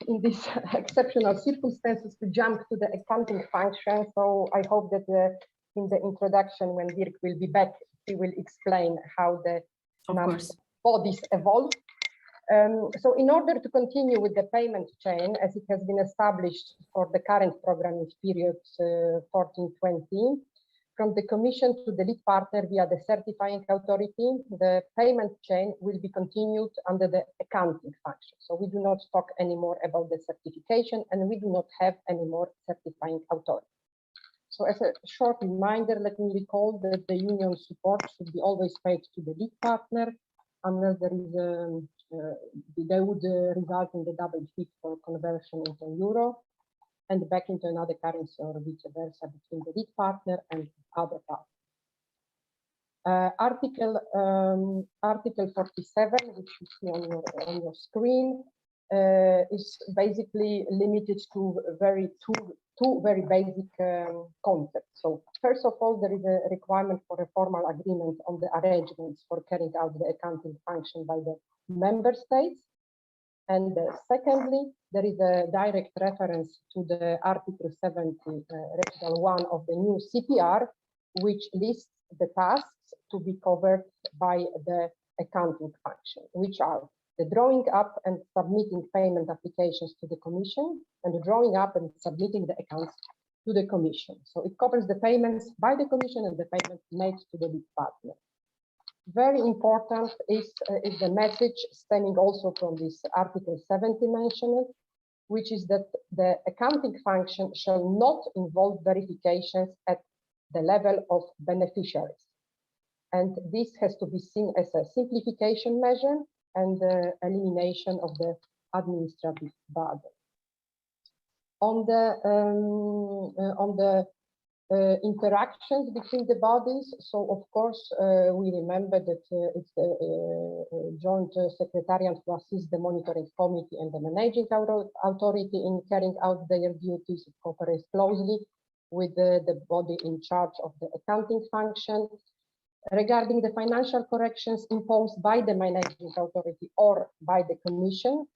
in these exceptional circumstances to jump to the accounting function. So I hope that in the introduction, when Dirk will be back, he will explain how the bodies evolve. So in order to continue with the payment chain, as it has been established for the current programming period 14-20, from the Commission to the lead partner via the certifying authority, the payment chain will be continued under the accounting function. So we do not talk anymore about the certification, and we do not have any more certifying authority. So as a short reminder, let me recall that the union support should be always paid to the lead partner, unless there is they would result in the double hit for conversion into euro and back into another currency, or vice versa between the lead partner and other partner. Article 47, which you see on your screen, is basically limited to two very basic concepts. So first of all, there is a requirement for a formal agreement on the arrangements for carrying out the accounting function by the member states. And secondly, there is a direct reference to the Article 70, Recital 1 of the new CPR, which lists the tasks to be covered by the accounting function, which are the drawing up and submitting payment applications to the Commission, and the drawing up and submitting the accounts to the Commission. So it covers the payments by the Commission and the payments made to the lead partner. Very important is the message stemming also from this Article 70 mentioned, which is that the accounting function shall not involve verifications at the level of beneficiaries. And this has to be seen as a simplification measure and the elimination of the administrative burden. On the interactions between the bodies, so of course we remember that it's the joint secretariat who assists the monitoring committee and the managing authority in carrying out their duties. It cooperates closely with the body in charge of the accounting function. Regarding the financial corrections imposed by the managing authority or by the Commission,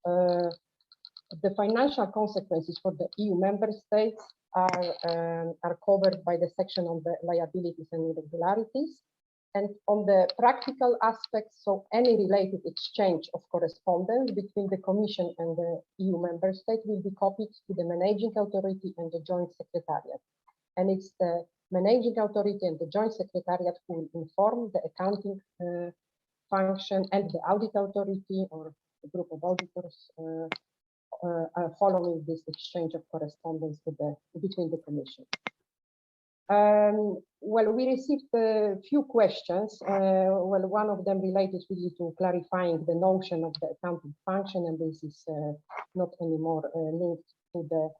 the financial consequences for the EU member states are covered by the section on the liabilities and irregularities. And on the practical aspects, so any related exchange of correspondence between the Commission and the EU member state will be copied to the managing authority and the joint secretariat. And it's the managing authority and the joint secretariat who will inform the accounting function and the audit authority or the group of auditors following this exchange of correspondence between the Commission. Well, we received a few questions. Well, one of them related really to clarifying the notion of the accounting function, and this is not anymore linked to the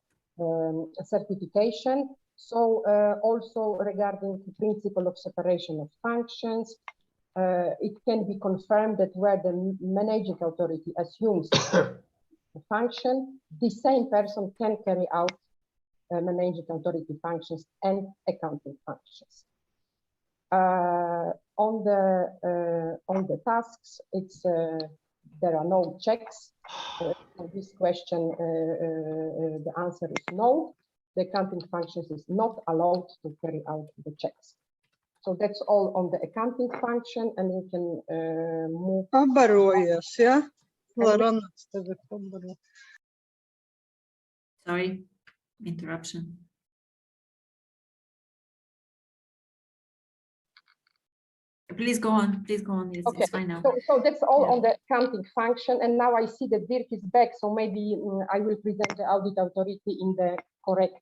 certification. So also regarding the principle of separation of functions, it can be confirmed that where the managing authority assumes the function, the same person can carry out managing authority functions and accounting functions. On the tasks, it's there are no checks. For this question, the answer is no. The accounting functions is not allowed to carry out the checks. So that's all on the accounting function, and we can move. Sorry, interruption. Please go on. Please go on. It's, okay. It's fine now. So that's all on the accounting function, and now I see that Dirk is back. So maybe I will present the audit authority in the correct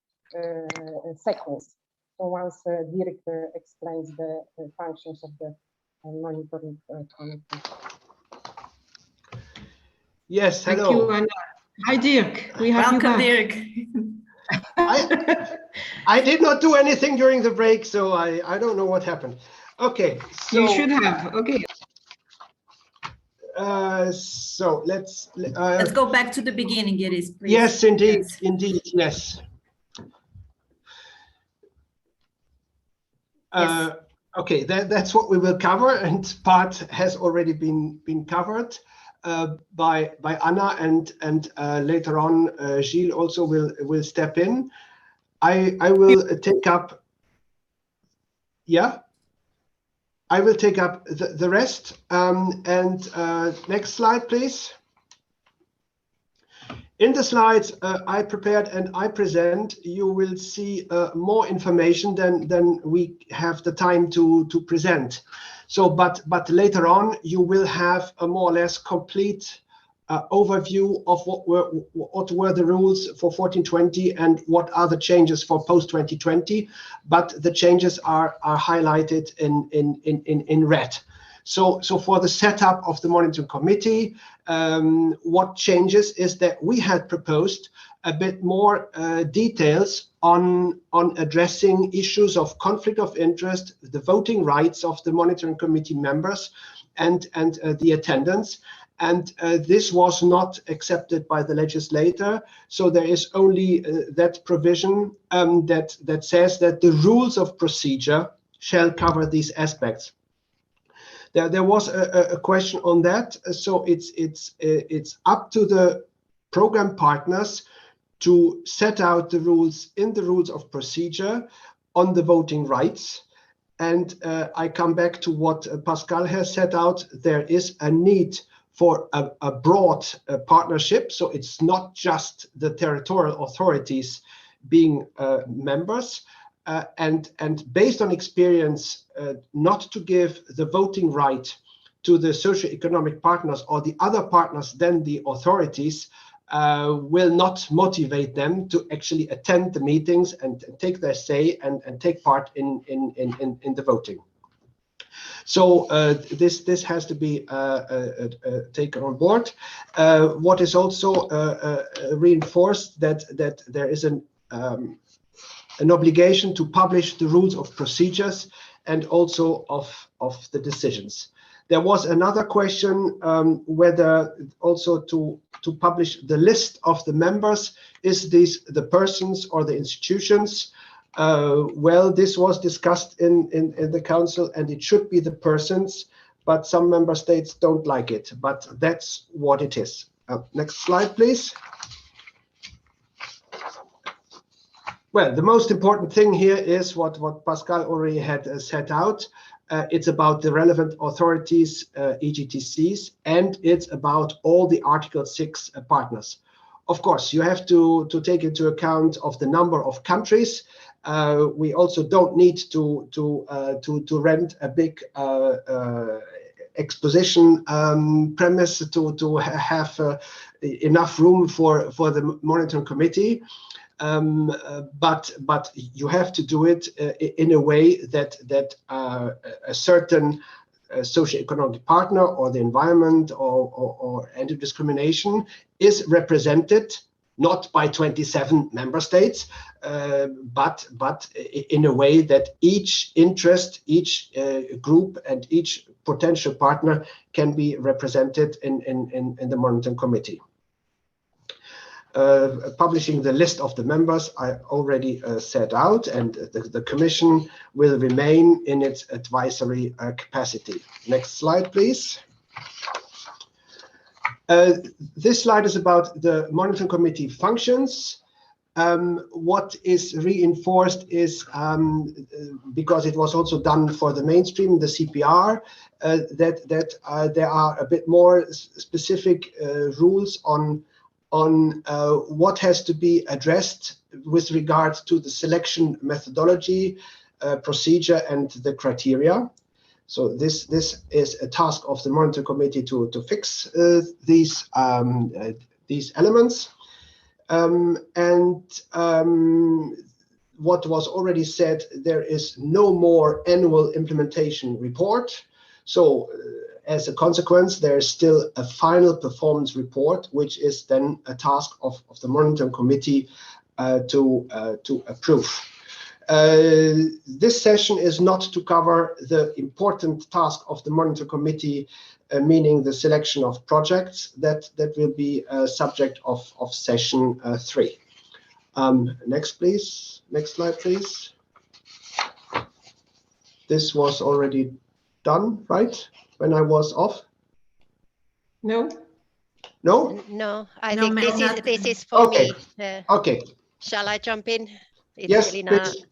sequence. So once Dirk explains the functions of the monitoring committee. Yes, hello. Thank you, Anna. Hi, Dirk. We have Welcome, you Dirk. I did not do anything during the break, so I don't know what happened. Okay, so you should have. Okay. So let's go back to the beginning, Iris, please. Yes, indeed, Yes. indeed, yes. Yes. Okay, that's what we will cover, and part has already been covered. by Anna, and later on Gilles also will step in. I will take up. Yeah, I will take up the rest. Next slide, please. In the slides I prepared and I present, you will see more information than we have the time to present. So, but later on you will have a more or less complete overview of what were the rules for 1420 and what are the changes for post 2020. But the changes are highlighted in red. So for the setup of the monitoring committee, what changes is that we had proposed a bit more details on addressing issues of conflict of interest, the voting rights of the monitoring committee members, and the attendance. And this was not accepted by the legislator. So there is only that provision that says that the rules of procedure shall cover these aspects. There was a question on that. So it's up to the program partners to set out the rules in the rules of procedure on the voting rights. And I come back to what Pascal has set out. There is a need for a broad partnership. So it's not just the territorial authorities being members. And based on experience, not to give the voting right to the socioeconomic partners or the other partners than the authorities will not motivate them to actually attend the meetings and take their say and take part in the voting. So this has to be taken on board. What is also reinforced that there is an obligation to publish the rules of procedures and also of the decisions. There was another question whether also to publish the list of the members. Is these the persons or the institutions? Well, this was discussed in the council, and it should be the persons, but some member states don't like it, but that's what it is. Next slide, please. Well, the most important thing here is what Pascal already had set out. It's about the relevant authorities, EGTCs, and it's about all the Article 6 partners. Of course, you have to take into account of the number of countries. We also don't need to rent a big exposition premise to have enough room for the monitoring committee. But you have to do it in a way that a certain socioeconomic partner or the environment or anti-discrimination is represented not by 27 member states, but in a way that each interest, each group, and each potential partner can be represented in the monitoring committee. Publishing the list of the members I already set out, and the Commission will remain in its advisory capacity. Next slide, please. This slide is about the monitoring committee functions. What is reinforced is, because it was also done for the mainstream, the CPR, that there are a bit more specific rules on what has to be addressed with regard to the selection methodology, procedure, and the criteria. So this is a task of the monitoring committee to fix these elements. What was already said, there is no more annual implementation report. So as a consequence, there is still a final performance report, which is then a task of the monitoring committee to approve. This session is not to cover the important task of the monitoring committee, meaning the selection of projects. That will be a subject of session 3. Next, please. Next slide, please. This was already done, right? When I was off? No. No? No, I No, think ma'am, not- this is for Okay. me. Okay. Shall I jump in? It's Yes, Elina. please.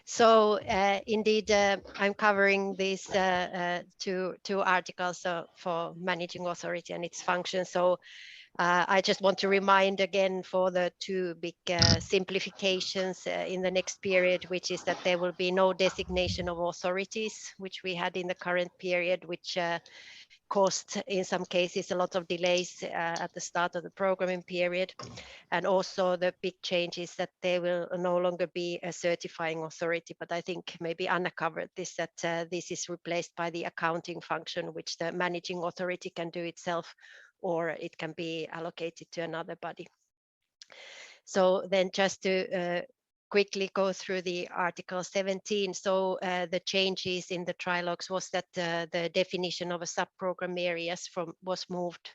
So indeed, I'm covering these two articles for managing authority and its function. So I just want to remind again for the two big simplifications in the next period, which is that there will be no designation of authorities, which we had in the current period, which caused in some cases a lot of delays at the start of the programming period. And also the big change is that there will no longer be a certifying authority, but I think maybe Anna covered this, that this is replaced by the accounting function, which the managing authority can do itself, or it can be allocated to another body. So then just to quickly go through the Article 17. So the changes in the trilogues was that the definition of a sub-program areas was moved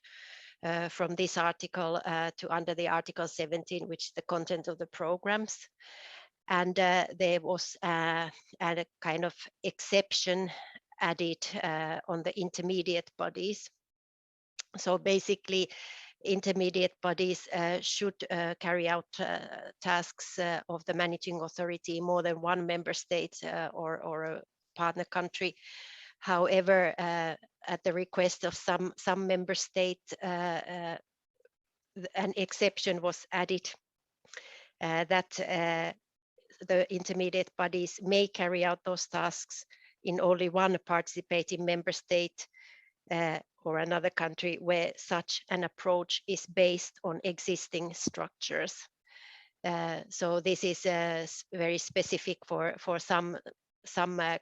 from this article to under the Article 17, which is the content of the programs. And there was a kind of exception added on the intermediate bodies. So basically, intermediate bodies should carry out tasks of the managing authority in more than one member state or a partner country. However, at the request of some member states, an exception was added that the intermediate bodies may carry out those tasks in only one participating member state or another country where such an approach is based on existing structures. So this is very specific for some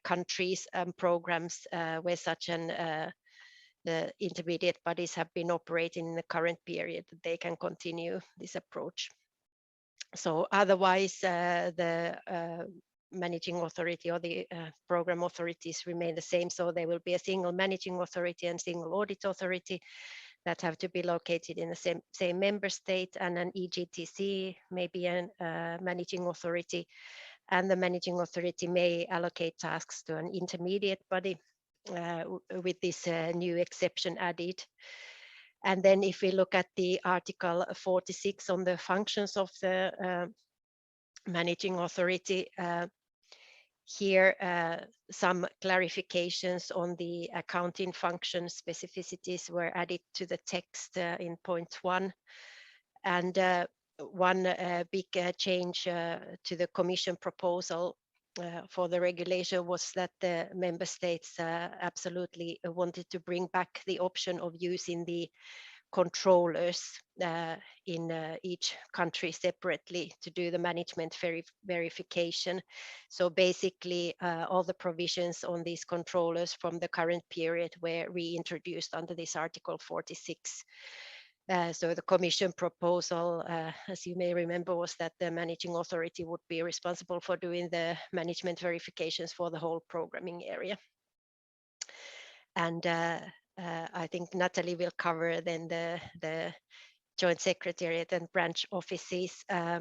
countries and programs where such an the intermediate bodies have been operating in the current period, that they can continue this approach. So otherwise, the managing authority or the program authorities remain the same. So there will be a single managing authority and single audit authority that have to be located in the same member state, and an EGTC, maybe a managing authority, and the managing authority may allocate tasks to an intermediate body with this new exception added. And then if we look at the Article 46 on the functions of the managing authority, here some clarifications on the accounting function specificities were added to the text in point 1. And one big change to the Commission proposal for the regulation was that the member states absolutely wanted to bring back the option of using the controllers in each country separately to do the management verification. So basically all the provisions on these controllers from the current period were reintroduced under this Article 46. So the Commission proposal, as you may remember, was that the managing authority would be responsible for doing the management verifications for the whole programming area. And I think Natalie will cover then the Joint Secretariat and branch offices. I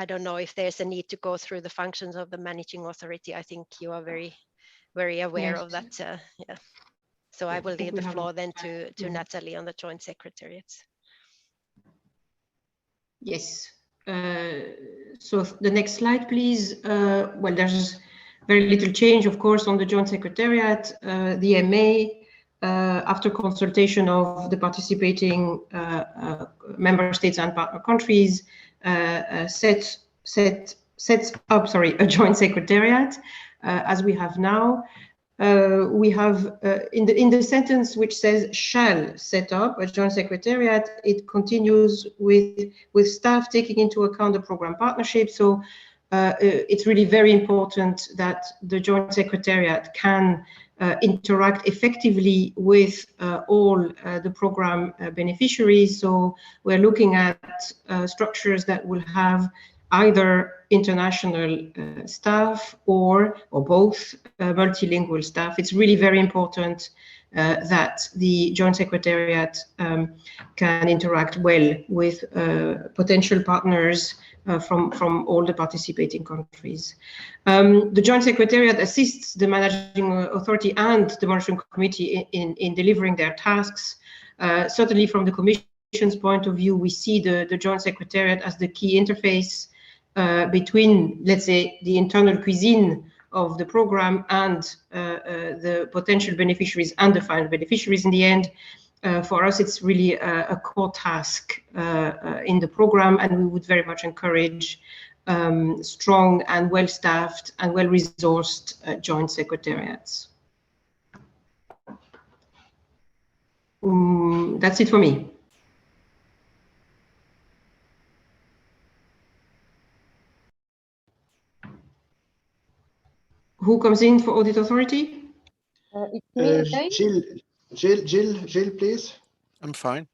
don't know if there's a need to go through the functions of the managing authority. I think you are very aware Yes. of that. Yeah. So I will leave the floor then to Natalie on the Joint Secretariats. Yes. So the next slide, please. Well, there's very little change, of course, on the Joint Secretariat. The MA, after consultation of the participating member states and partner countries, sets up, a Joint Secretariat, as we have now. We have in the sentence which says shall set up a joint secretariat, it continues with staff taking into account the program partnership. So it's really very important that the joint secretariat can interact effectively with all the program beneficiaries. So we're looking at structures that will have either international staff or both multilingual staff. It's really very important that the Joint Secretariat can interact well with potential partners from all the participating countries. The Joint Secretariat assists the Managing Authority and the Monitoring Committee in delivering their tasks. Certainly from the Commission's point of view, we see the Joint Secretariat as the key interface between, let's say, the internal cuisine of the program and the potential beneficiaries and the final beneficiaries in the end. For us, it's really a core task in the program, and we would very much encourage strong and well-staffed and well-resourced joint secretariats. That's it for me. Who comes in for Audit Authority? It's me again. Gilles, please. I'm fine.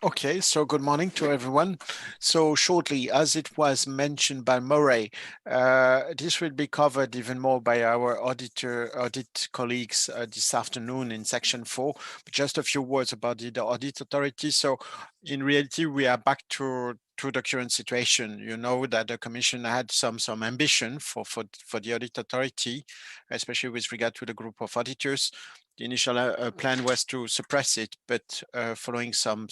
Okay, so good morning to everyone. So shortly, as it was mentioned by Murray, this will be covered even more by our audit colleagues this afternoon in section 4. But just a few words about the Audit Authority. So in reality, we are back to the current situation. You know that the Commission had some ambition for the Audit Authority, especially with regard to the group of auditors. The initial plan was to suppress it, but following some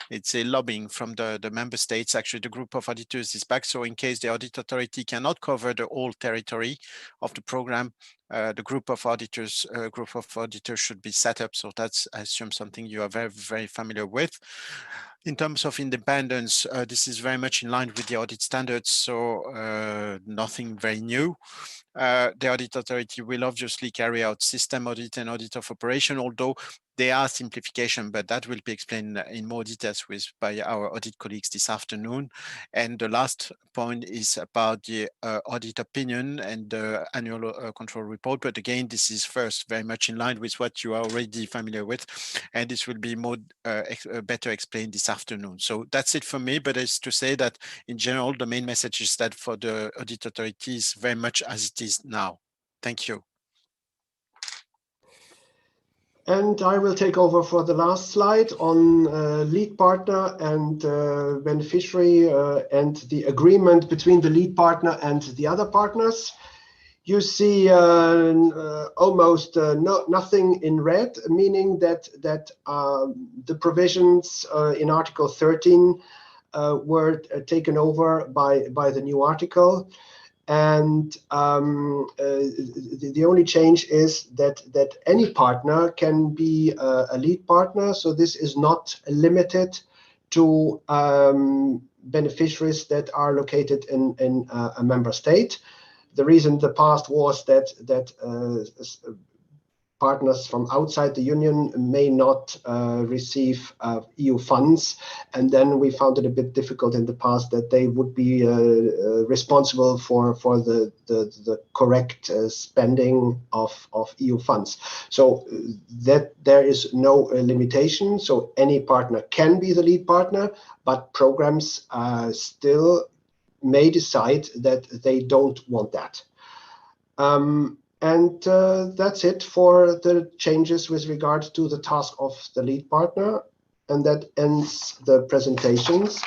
let's say lobbying from the member states, actually the group of auditors is back. So in case the Audit Authority cannot cover the whole territory of the program, the group of auditors should be set up. So that's, I assume, something you are very, very familiar with. In terms of independence, this is very much in line with the audit standards, so nothing very new. The Audit Authority will obviously carry out system audit and audit of operation, although they are simplification, but that will be explained in more details by our audit colleagues this afternoon. And the last point is about the audit opinion and the annual control report. But again, this is first very much in line with what you are already familiar with, and this will be more better explained this afternoon. So that's it for me, but it's to say that in general, the main message is that for the Audit Authority is very much as it is now. Thank you. And I will take over for the last slide on lead partner and beneficiary and the agreement between the lead partner and the other partners. You see almost nothing in red, meaning that the provisions in Article 13 were taken over by the new article. And the only change is that any partner can be a lead partner. So this is not limited to beneficiaries that are located in a member state. The reason in the past was that partners from outside the union may not receive EU funds, and then we found it a bit difficult in the past that they would be responsible for the correct spending of EU funds. So that there is no limitation. So any partner can be the lead partner, but programs still may decide that they don't want that. And that's it for the changes with regard to the task of the lead partner. And that ends the presentations.